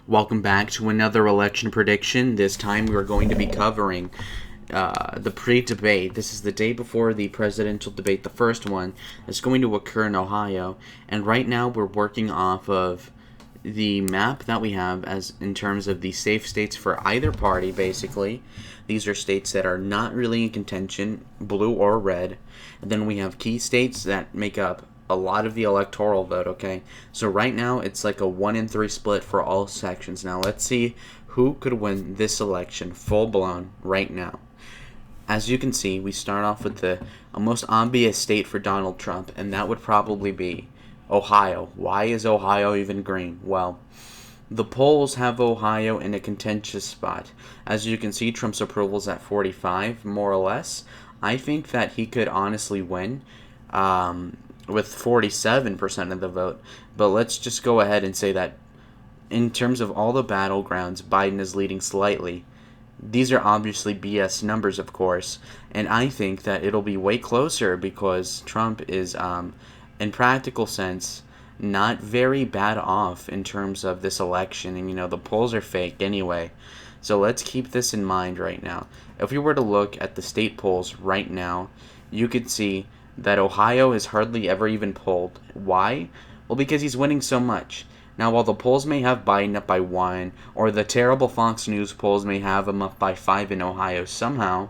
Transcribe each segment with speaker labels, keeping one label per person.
Speaker 1: Welcome back to another election prediction. This time we are going to be covering the pre-debate. This is the day before the presidential debate, the first one that's going to occur in Ohio. And right now we're working off of the map that we have as in terms of the safe states for either party, basically. These are states that are not really in contention, blue or red. And then we have key states that make up a lot of the electoral vote, okay? So right now, it's like a 1-3 split for all sections. Now, let's see who could win this election full-blown right now. As you can see, we start off with the most obvious state for Donald Trump, and that would probably be Ohio. Why is Ohio even green? Well, the polls have Ohio in a contentious spot. As you can see, Trump's approval is at 45, more or less. I think that he could honestly win with 47% of the vote. But let's just go ahead and say that in terms of all the battlegrounds, Biden is leading slightly. These are obviously BS numbers, of course, and I think that it'll be way closer because Trump is, in practical sense, not very bad off in terms of this election, and the polls are fake anyway. So let's keep this in mind right now. If we were to look at the state polls right now, you could see that Ohio is hardly ever even polled. Why? Well, because he's winning so much. Now, while the polls may have Biden up by 1, or the terrible Fox News polls may have him up by 5 in Ohio somehow,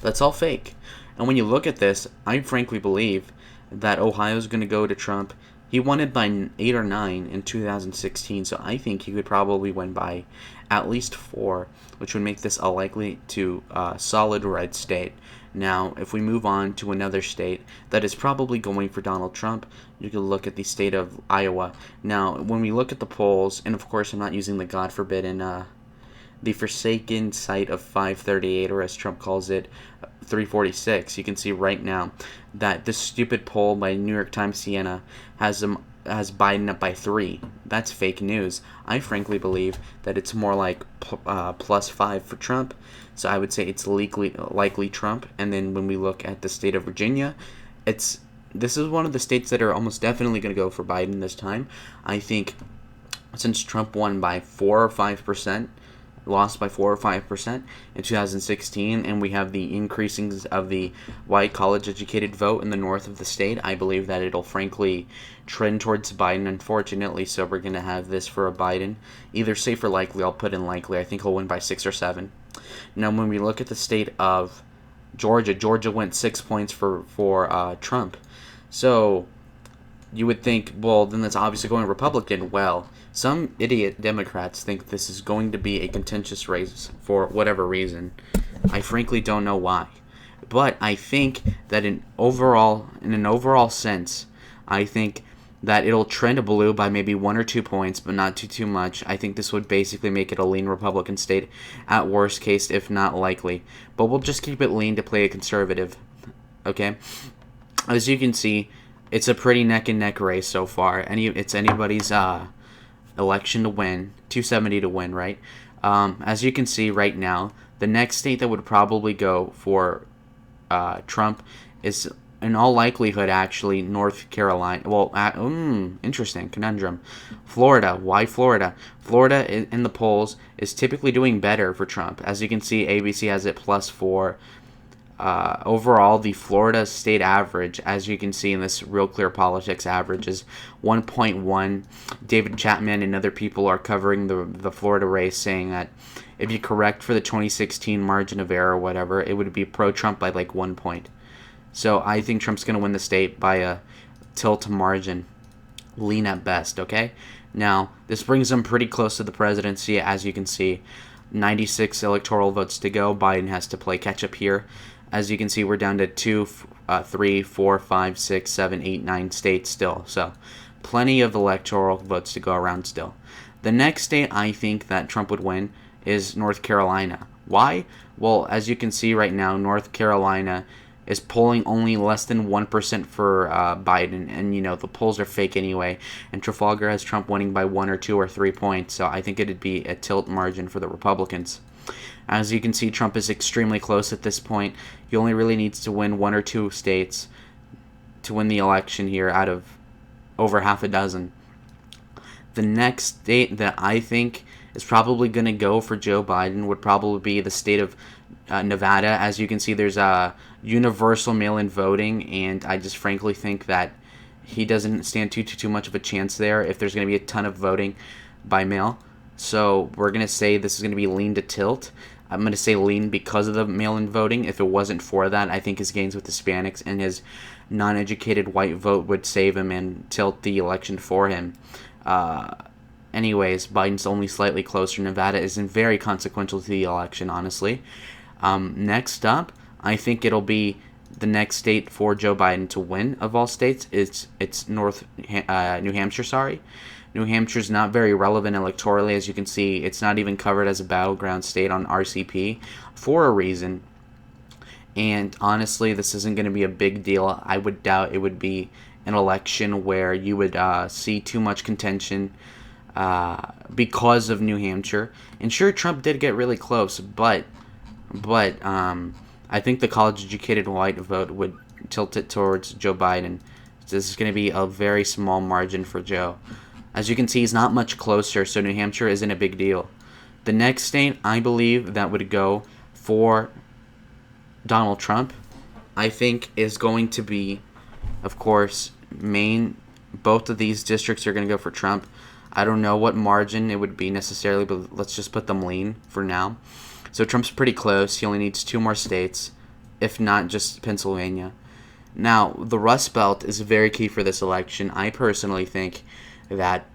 Speaker 1: that's all fake. And when you look at this, I frankly believe that Ohio's going to go to Trump. He won it by 8 or 9 in 2016, so I think he could probably win by at least 4, which would make this a likely to solid red state. Now, if we move on to another state that is probably going for Donald Trump, you can look at the state of Iowa. Now, when we look at the polls, and of course I'm not using the God forbidden, the forsaken site of 538, or as Trump calls it, 346, you can see right now that this stupid poll by New York Times Siena has Biden up by 3. That's fake news. I frankly believe that it's more like plus 5 for Trump. So I would say it's likely Trump. And then when we look at the state of Virginia, this is one of the states that are almost definitely going to go for Biden this time. I think since Trump won by 4 or 5%, lost by 4 or 5% in 2016, and we have the increasing of the white college-educated vote in the north of the state, I believe that it'll frankly trend towards Biden, unfortunately, so we're going to have this for a Biden. Either safe or likely, I'll put in likely. I think he'll win by 6 or 7. Now, when we look at the state of Georgia went 6 points for Trump. So you would think, well, then that's obviously going Republican. Well, some idiot Democrats think this is going to be a contentious race for whatever reason. I frankly don't know why. But I think that in an overall sense, I think that it'll trend blue by maybe 1 or 2 points, but not too much. I think this would basically make it a lean Republican state at worst case, if not likely. But we'll just keep it lean to play a conservative. Okay? As you can see, it's a pretty neck-and-neck race so far. It's anybody's election to win, 270 to win, right? As you can see right now, the next state that would probably go for Trump is, in all likelihood, actually, North Carolina. Well, interesting, conundrum. Florida. Why Florida? Florida, in the polls, is typically doing better for Trump. As you can see, ABC has it plus 4. Overall, the Florida state average, as you can see in this Real Clear Politics average, is 1.1. David Chapman and other people are covering the Florida race, saying that if you correct for the 2016 margin of error or whatever, it would be pro-Trump by like 1 point. So I think Trump's going to win the state by a tilt margin, lean at best, okay? Now, this brings him pretty close to the presidency, as you can see. 96 electoral votes to go. Biden has to play catch-up here. As you can see, we're down to 2, 3, 4, 5, 6, 7, 8, 9 states still. So plenty of electoral votes to go around still. The next state I think that Trump would win is North Carolina. Why? Well, as you can see right now, North Carolina is polling only less than 1% for Biden. And, the polls are fake anyway. And Trafalgar has Trump winning by 1 or 2 or 3 points. So I think it'd be a tilt margin for the Republicans. As you can see, Trump is extremely close at this point. He only really needs to win 1 or 2 states to win the election here out of over half a dozen. The next state that I think is probably going to go for Joe Biden would probably be the state of Nevada. As you can see, there's a universal mail-in voting, and I just frankly think that he doesn't stand too much of a chance there if there's going to be a ton of voting by mail. So we're going to say this is going to be lean to tilt. I'm going to say lean because of the mail-in voting. If it wasn't for that, I think his gains with Hispanics and his non-educated white vote would save him and tilt the election for him. Anyways, Biden's only slightly closer. Nevada isn't very consequential to the election, honestly. Next up, I think it'll be the next state for Joe Biden to win of all states. It's New Hampshire. Sorry, New Hampshire's not very relevant electorally, as you can see. It's not even covered as a battleground state on RCP for a reason. And honestly, this isn't going to be a big deal. I would doubt it would be an election where you would see too much contention because of New Hampshire. And sure, Trump did get really close, but I think the college-educated white vote would tilt it towards Joe Biden. This is going to be a very small margin for Joe. As you can see, he's not much closer, so New Hampshire isn't a big deal. The next state, I believe, that would go for Donald Trump, I think, is going to be, of course, Maine. Both of these districts are going to go for Trump. I don't know what margin it would be necessarily, but let's just put them lean for now. So Trump's pretty close. He only needs 2 more states, if not just Pennsylvania. Now, the Rust Belt is very key for this election. I personally think that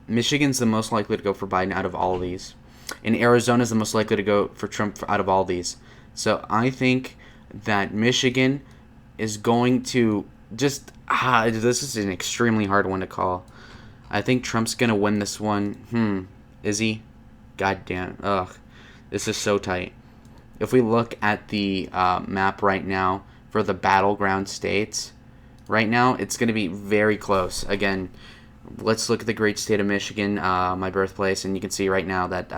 Speaker 1: Michigan's the most likely to go for Biden out of all of these. And Arizona's the most likely to go for Trump out of all these. So I think that Michigan is going to just... this is an extremely hard one to call. I think Trump's going to win this one. Is he? God damn. Ugh. This is so tight. If we look at the map right now for the battleground states, right now it's going to be very close. Again, let's look at the great state of Michigan, my birthplace, and you can see right now that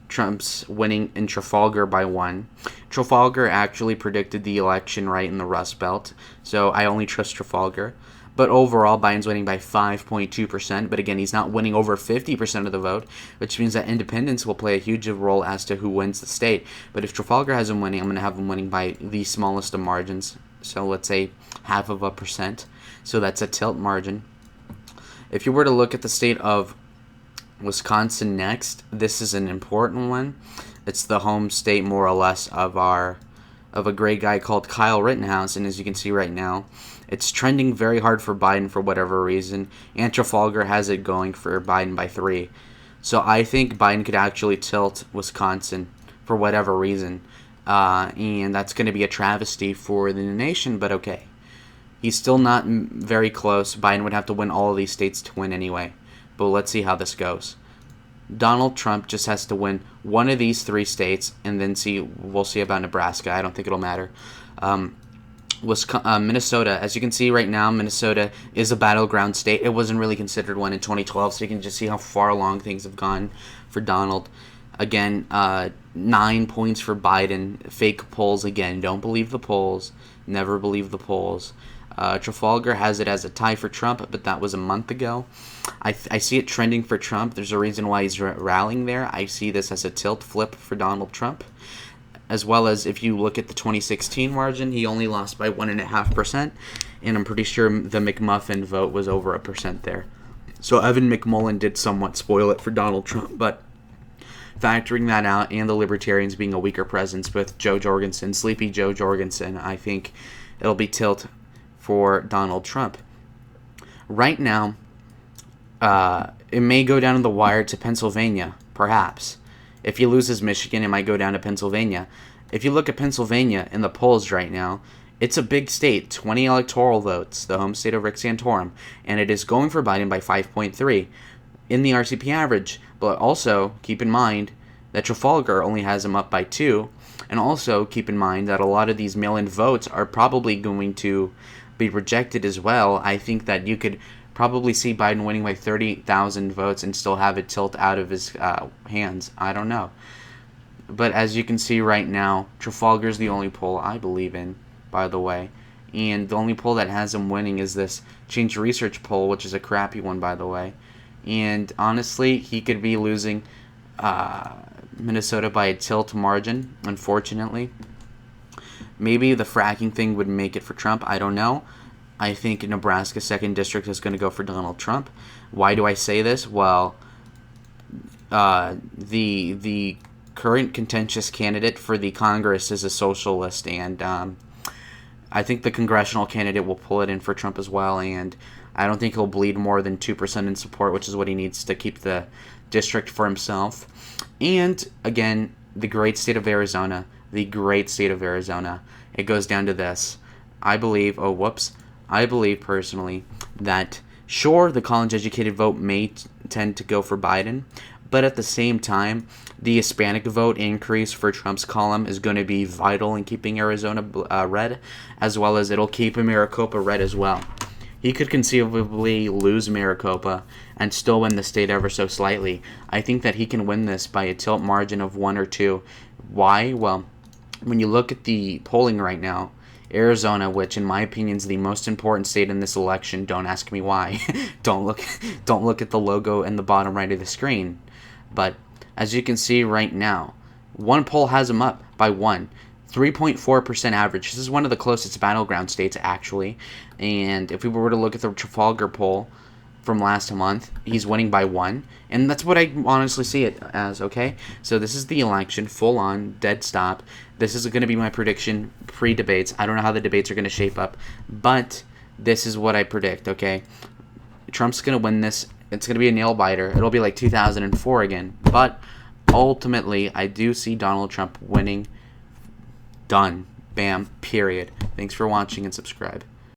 Speaker 1: Trump's winning in Trafalgar by 1. Trafalgar actually predicted the election right in the Rust Belt, so I only trust Trafalgar. But overall, Biden's winning by 5.2%. But again, he's not winning over 50% of the vote, which means that independents will play a huge role as to who wins the state. But if Trafalgar has him winning, I'm going to have him winning by the smallest of margins. So let's say 0.5%. So that's a tilt margin. If you were to look at the state of Wisconsin next, this is an important one. It's the home state, more or less, of a great guy called Kyle Rittenhouse. And as you can see right now, it's trending very hard for Biden for whatever reason, and Trafalgar has it going for Biden by 3. So I think Biden could actually tilt Wisconsin for whatever reason, and that's going to be a travesty for the nation, but okay. He's still not very close. Biden would have to win all of these states to win anyway, but let's see how this goes. Donald Trump just has to win one of these 3 states, and then we'll see about Nebraska. I don't think it'll matter. Minnesota, as you can see right now, Minnesota is a battleground state. It wasn't really considered one in 2012, so you can just see how far along things have gone for Donald. Again, 9 points for Biden. Fake polls again. Don't believe the polls. Never believe the polls. Trafalgar has it as a tie for Trump, but that was a month ago. I see it trending for Trump. There's a reason why he's rallying there. I see this as a tilt flip for Donald Trump. As well as if you look at the 2016 margin, he only lost by 1.5%, and I'm pretty sure the McMuffin vote was over 1% there. So Evan McMullin did somewhat spoil it for Donald Trump, but factoring that out and the Libertarians being a weaker presence with Joe Jorgensen, Sleepy Joe Jorgensen, I think it'll be tilt for Donald Trump. Right now, it may go down to the wire to Pennsylvania, perhaps. If he loses Michigan, it might go down to Pennsylvania. If you look at Pennsylvania in the polls right now, it's a big state, 20 electoral votes, the home state of Rick Santorum, and it is going for Biden by 5.3 in the RCP average. But also, keep in mind that Trafalgar only has him up by 2, and also keep in mind that a lot of these mail-in votes are probably going to be rejected as well. I think that you could probably see Biden winning by 30,000 votes and still have it tilt out of his hands. I don't know. But as you can see right now, Trafalgar's the only poll I believe in, by the way. And the only poll that has him winning is this Change Research poll, which is a crappy one, by the way. And honestly, he could be losing Minnesota by a tilt margin, unfortunately. Maybe the fracking thing would make it for Trump. I don't know. I think Nebraska 2nd District is going to go for Donald Trump. Why do I say this? Well, the current contentious candidate for the Congress is a socialist, and I think the congressional candidate will pull it in for Trump as well, and I don't think he'll bleed more than 2% in support, which is what he needs to keep the district for himself. And, again, the great state of Arizona. The great state of Arizona. It goes down to this. I believe personally that, sure, the college-educated vote may tend to go for Biden, but at the same time, the Hispanic vote increase for Trump's column is going to be vital in keeping Arizona red, as well as it'll keep Maricopa red as well. He could conceivably lose Maricopa and still win the state ever so slightly. I think that he can win this by a tilt margin of 1 or 2. Why? Well, when you look at the polling right now, Arizona, which in my opinion is the most important state in this election, don't ask me why. don't look at the logo in the bottom right of the screen. But as you can see right now, one poll has him up by 1. 3.4% average. This is one of the closest battleground states, actually. And if we were to look at the Trafalgar poll from last month, he's winning by 1. And that's what I honestly see it as, okay? So this is the election, full on, dead stop. This is going to be my prediction pre-debates. I don't know how the debates are going to shape up, but this is what I predict, okay? Trump's going to win this. It's going to be a nail-biter. It'll be like 2004 again. But ultimately, I do see Donald Trump winning. Done. Bam. Period. Thanks for watching and subscribe.